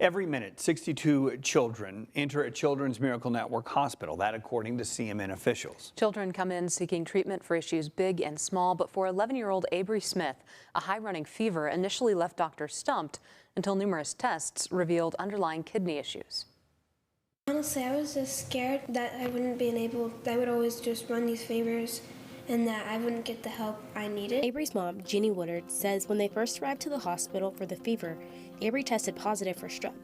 Every minute, 62 children enter a Children's Miracle Network hospital, that according to CMN officials. Children come in seeking treatment for issues big and small, but for 11-year-old Aybriegh Smith, a high-running fever initially left doctors stumped until numerous tests revealed underlying kidney issues. Honestly, I was just scared that I wouldn't be able, I would always just run these fevers and that I wouldn't get the help I needed. Aybriegh's mom, Genie Woodard, says when they first arrived to the hospital for the fever, Aybriegh tested positive for strep,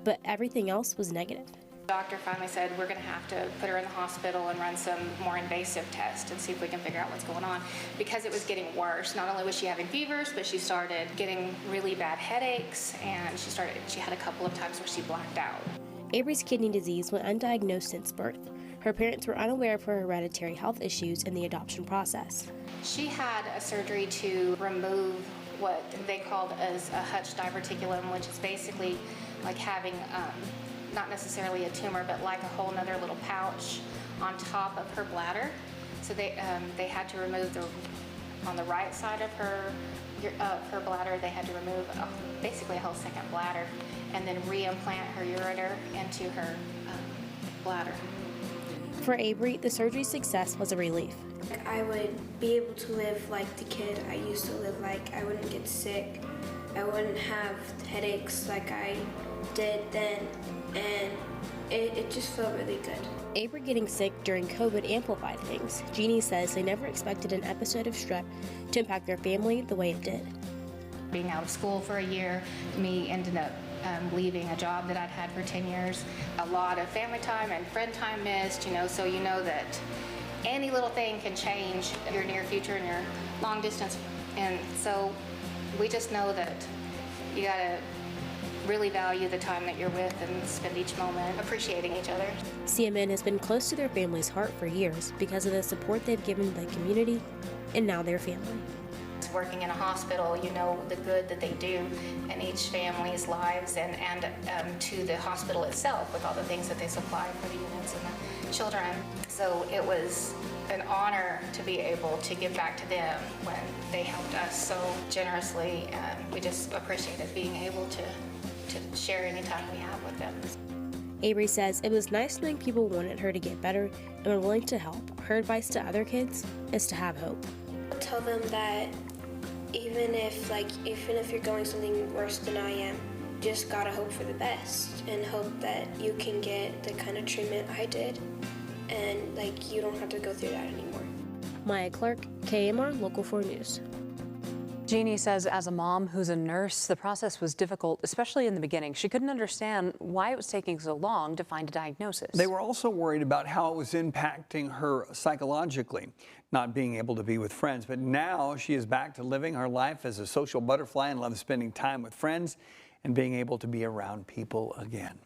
but everything else was negative. The doctor finally said we're going to have to put her in the hospital and run some more invasive tests and see if we can figure out what's going on, because it was getting worse. Not only was she having fevers, but she started getting really bad headaches, and she had a couple of times where she blacked out. Aybrigh's kidney disease went undiagnosed since birth. Her parents were unaware of her hereditary health issues in the adoption process. She had a surgery to remove what they called as a Hutch diverticulum, which is basically like having not necessarily a tumor, but like a whole nother little pouch on top of her bladder. So they had to remove on the right side of her bladder, they had to remove basically a whole second bladder and then reimplant her ureter into her bladder. For Aybriegh, the surgery's success was a relief. I would be able to live like the kid I used to live like. I wouldn't get sick. I wouldn't have headaches like I did then, and it just felt really good. Aybriegh getting sick during COVID amplified things. Genie says they never expected an episode of strep to impact their family the way it did. Being out of school for a year, me ended up leaving a job that I'd had for 10 years. A lot of family time and friend time missed, so you know that any little thing can change your near future and your long distance. And so we just know that you gotta really value the time that you're with and spend each moment appreciating each other. CMN has been close to their family's heart for years because of the support they've given the community and now their family. Working in a hospital, you know the good that they do in each family's lives and to the hospital itself with all the things that they supply for the units and the children. So it was an honor to be able to give back to them when they helped us so generously, and we just appreciated being able to share any time we have with them. Aybriegh says it was nice knowing people wanted her to get better and were willing to help. Her advice to other kids is to have hope. Tell them that even if you're going something worse than I am, just gotta hope for the best and hope that you can get the kind of treatment I did, and you don't have to go through that anymore. Maya Clark, KMR Local 4 News. Genie says as a mom who's a nurse, the process was difficult, especially in the beginning. She couldn't understand why it was taking so long to find a diagnosis. They were also worried about how it was impacting her psychologically, not being able to be with friends. But now she is back to living her life as a social butterfly and loves spending time with friends and being able to be around people again.